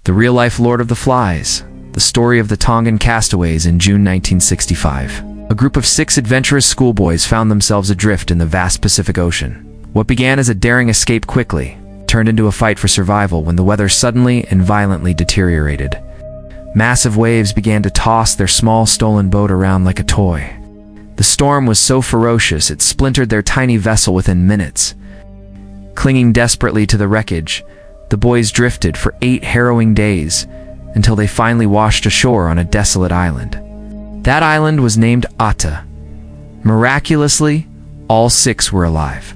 The Real-Life Lord of the Flies, the story of the Tongan castaways in June 1965. A group of 6 adventurous schoolboys found themselves adrift in the vast Pacific Ocean. What began as a daring escape quickly turned into a fight for survival when the weather suddenly and violently deteriorated. Massive waves began to toss their small stolen boat around like a toy. The storm was so ferocious it splintered their tiny vessel within minutes. Clinging desperately to the wreckage, the boys drifted for 8 harrowing days until they finally washed ashore on a desolate island. That island was named Ata. Miraculously, all 6 were alive.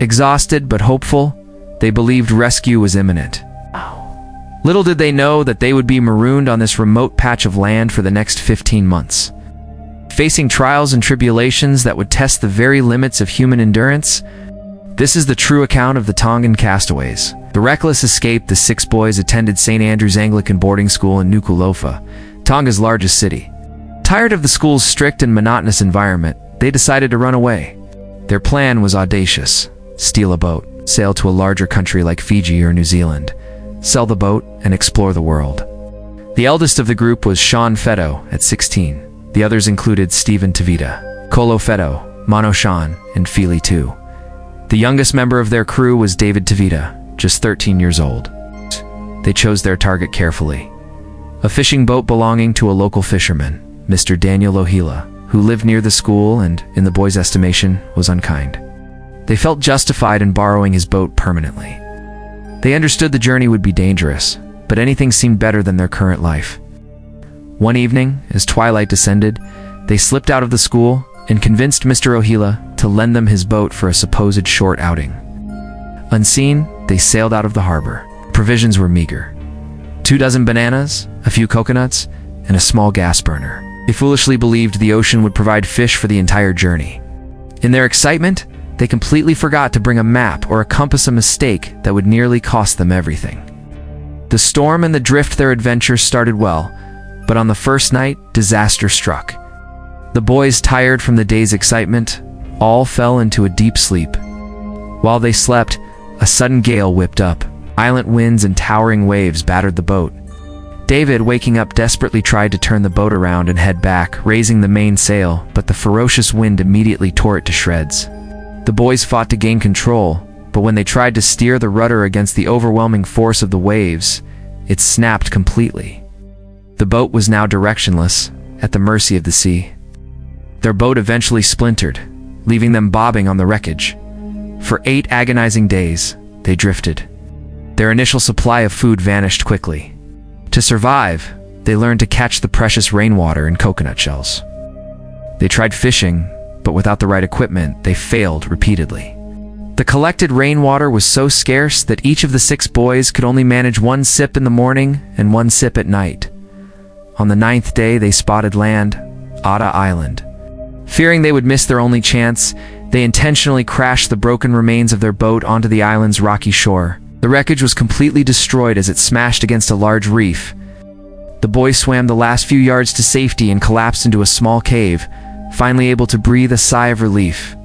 Exhausted but hopeful, they believed rescue was imminent. Little did they know that they would be marooned on this remote patch of land for the next 15 months. Facing trials and tribulations that would test the very limits of human endurance, this is the true account of the Tongan castaways. The reckless escape, the 6 boys attended St. Andrew's Anglican boarding school in Nuku'alofa, Tonga's largest city. Tired of the school's strict and monotonous environment, they decided to run away. Their plan was audacious: steal a boat, sail to a larger country like Fiji or New Zealand, sell the boat, and explore the world. The eldest of the group was Sean Fetto at 16. The others included Stephen Tavita, Kolo Fetto, Mano Sean, and Fili Tu. The youngest member of their crew was David Tavita, just 13 years old. They chose their target carefully: a fishing boat belonging to a local fisherman, Mr. Daniel Ohila, who lived near the school and, in the boys' estimation, was unkind. They felt justified in borrowing his boat permanently. They understood the journey would be dangerous, but anything seemed better than their current life. One evening, as twilight descended, they slipped out of the school and convinced Mr. Ohila to lend them his boat for a supposed short outing. Unseen, they sailed out of the harbor. Provisions were meager: 2 dozen bananas, a few coconuts, and a small gas burner. They foolishly believed the ocean would provide fish for the entire journey. In their excitement, they completely forgot to bring a map or a compass, a mistake that would nearly cost them everything. The storm and the drift their adventure started well, but on the first night, disaster struck. The boys, tired from the day's excitement, all fell into a deep sleep. While they slept, a sudden gale whipped up. Violent winds and towering waves battered the boat. David, waking up, desperately tried to turn the boat around and head back, raising the mainsail, but the ferocious wind immediately tore it to shreds. The boys fought to gain control, but when they tried to steer the rudder against the overwhelming force of the waves, it snapped completely. The boat was now directionless, at the mercy of the sea. Their boat eventually splintered, leaving them bobbing on the wreckage. For 8 agonizing days, they drifted. Their initial supply of food vanished quickly. To survive, they learned to catch the precious rainwater in coconut shells. They tried fishing, but without the right equipment, they failed repeatedly. The collected rainwater was so scarce that each of the 6 boys could only manage 1 sip in the morning and 1 sip at night. On the 9th day, they spotted land, Ata Island. Fearing they would miss their only chance, they intentionally crashed the broken remains of their boat onto the island's rocky shore. The wreckage was completely destroyed as it smashed against a large reef. The boys swam the last few yards to safety and collapsed into a small cave, finally able to breathe a sigh of relief.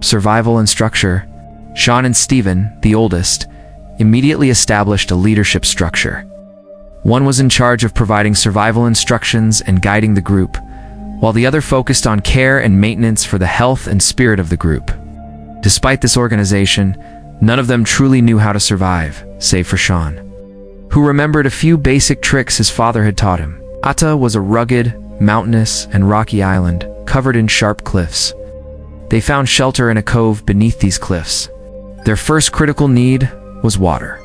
Survival and structure. Sean and Stephen, the oldest, immediately established a leadership structure. One was in charge of providing survival instructions and guiding the group, while the other focused on care and maintenance for the health and spirit of the group. Despite this organization, none of them truly knew how to survive, save for Sean, who remembered a few basic tricks his father had taught him. Ata was a rugged, mountainous, and rocky island, covered in sharp cliffs. They found shelter in a cove beneath these cliffs. Their first critical need was water.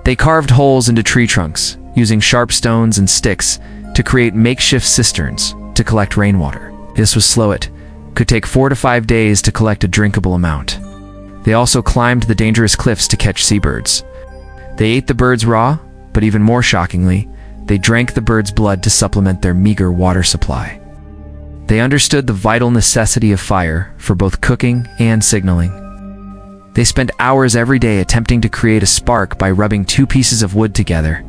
They carved holes into tree trunks, using sharp stones and sticks to create makeshift cisterns to collect rainwater. This was slow. It could take 4 to 5 days to collect a drinkable amount. They also climbed the dangerous cliffs to catch seabirds. They ate the birds raw, but even more shockingly, they drank the birds' blood to supplement their meager water supply. They understood the vital necessity of fire for both cooking and signaling. They spent hours every day attempting to create a spark by rubbing 2 pieces of wood together,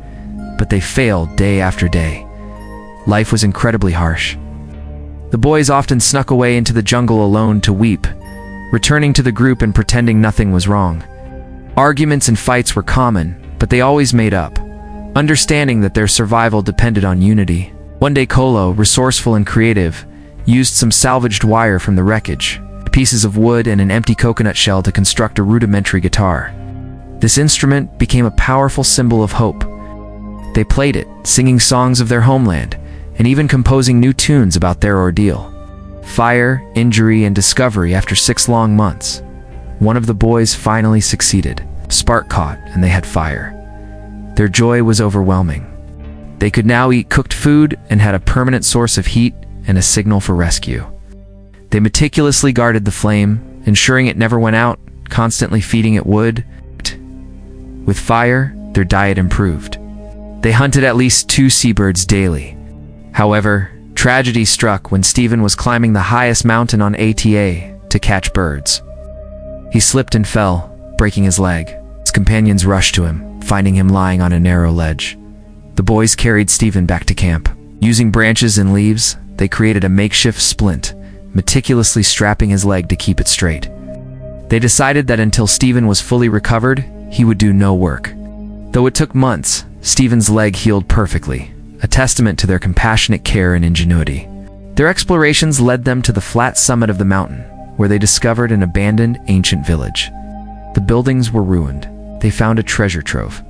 but they failed day after day. Life was incredibly harsh. The boys often snuck away into the jungle alone to weep, returning to the group and pretending nothing was wrong. Arguments and fights were common, but they always made up. understanding that their survival depended on unity. One day Kolo, resourceful and creative, used some salvaged wire from the wreckage, pieces of wood and an empty coconut shell to construct a rudimentary guitar. This instrument became a powerful symbol of hope. They played it, singing songs of their homeland, and even composing new tunes about their ordeal. Fire, injury, and discovery. After 6 long months, one of the boys finally succeeded. Spark caught, and they had fire. Their joy was overwhelming. They could now eat cooked food and had a permanent source of heat and a signal for rescue. They meticulously guarded the flame, ensuring it never went out, constantly feeding it wood. With fire, their diet improved. They hunted at least 2 seabirds daily. However, tragedy struck when Stephen was climbing the highest mountain on ATA to catch birds. He slipped and fell, breaking his leg. His companions rushed to him, finding him lying on a narrow ledge. The boys carried Stephen back to camp. Using branches and leaves, they created a makeshift splint, meticulously strapping his leg to keep it straight. They decided that until Stephen was fully recovered, he would do no work. Though it took months, Stephen's leg healed perfectly, a testament to their compassionate care and ingenuity. Their explorations led them to the flat summit of the mountain, where they discovered an abandoned ancient village. The buildings were ruined. They found a treasure trove: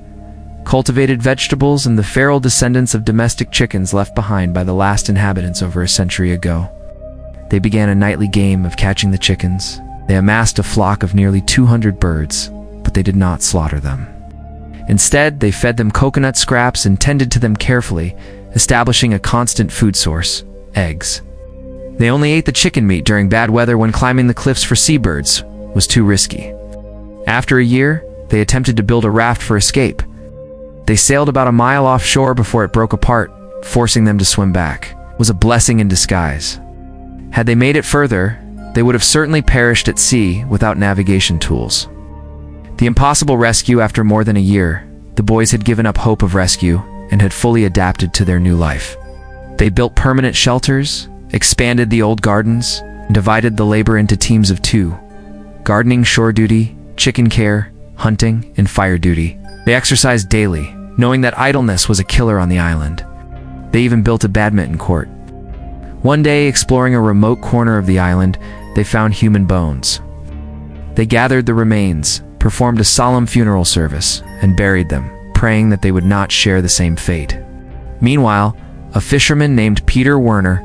cultivated vegetables and the feral descendants of domestic chickens left behind by the last inhabitants over a century ago. They began a nightly game of catching the chickens. They amassed a flock of nearly 200 birds, but they did not slaughter them. Instead, they fed them coconut scraps and tended to them carefully, establishing a constant food source: eggs. They only ate the chicken meat during bad weather when climbing the cliffs for seabirds was too risky. After a year, they attempted to build a raft for escape. They sailed about a mile offshore before it broke apart, forcing them to swim back. It was a blessing in disguise. Had they made it further, they would have certainly perished at sea without navigation tools. The impossible rescue. After more than a year, the boys had given up hope of rescue and had fully adapted to their new life. They built permanent shelters, expanded the old gardens, and divided the labor into teams of 2: gardening, shore duty, chicken care, hunting, and fire duty. They exercised daily, knowing that idleness was a killer on the island. They even built a badminton court. One day, exploring a remote corner of the island, they found human bones. They gathered the remains, performed a solemn funeral service, and buried them, praying that they would not share the same fate. Meanwhile, a fisherman named Peter Werner,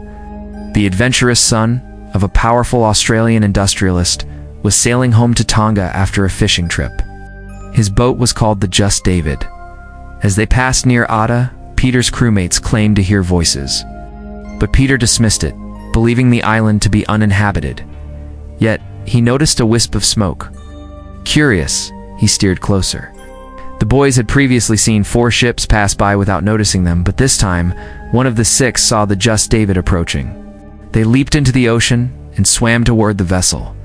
the adventurous son of a powerful Australian industrialist, was sailing home to Tonga after a fishing trip. His boat was called the Just David. As they passed near Ada, Peter's crewmates claimed to hear voices. But Peter dismissed it, believing the island to be uninhabited. Yet, he noticed a wisp of smoke. Curious, he steered closer. The boys had previously seen 4 ships pass by without noticing them, but this time, one of the 6 saw the Just David approaching. They leaped into the ocean and swam toward the vessel,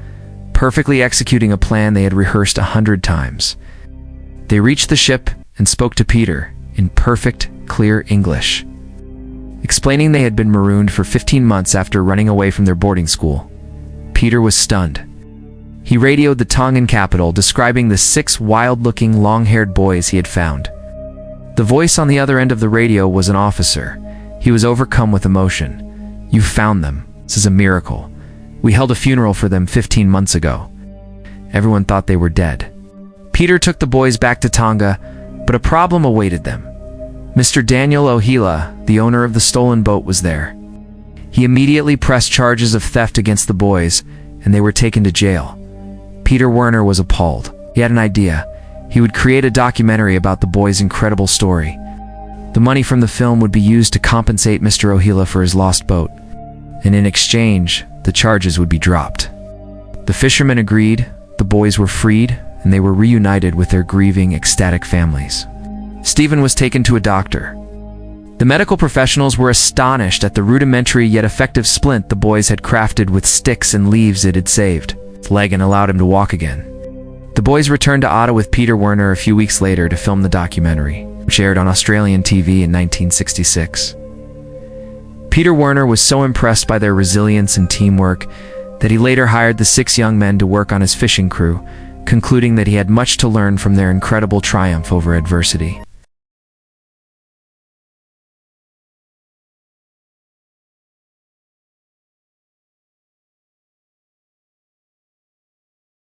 perfectly executing a plan they had rehearsed 100 times. They reached the ship and spoke to Peter in perfect, clear English, explaining they had been marooned for 15 months after running away from their boarding school. Peter was stunned. He radioed the Tongan capital, describing the 6 wild-looking, long-haired boys he had found. The voice on the other end of the radio was an officer. He was overcome with emotion. "You found them. This is a miracle. We held a funeral for them 15 months ago. Everyone thought they were dead." Peter took the boys back to Tonga, but a problem awaited them. Mr. Daniel Ohila, the owner of the stolen boat, was there. He immediately pressed charges of theft against the boys, and they were taken to jail. Peter Werner was appalled. He had an idea. He would create a documentary about the boys' incredible story. The money from the film would be used to compensate Mr. Ohila for his lost boat, and in exchange, the charges would be dropped. The fishermen agreed, the boys were freed, and they were reunited with their grieving, ecstatic families. Stephen was taken to a doctor. The medical professionals were astonished at the rudimentary yet effective splint the boys had crafted with sticks and leaves it had saved his leg and allowed him to walk again. The boys returned to Ottawa with Peter Werner a few weeks later to film the documentary, which aired on Australian TV in 1966. Peter Werner was so impressed by their resilience and teamwork that he later hired the 6 young men to work on his fishing crew, concluding that he had much to learn from their incredible triumph over adversity.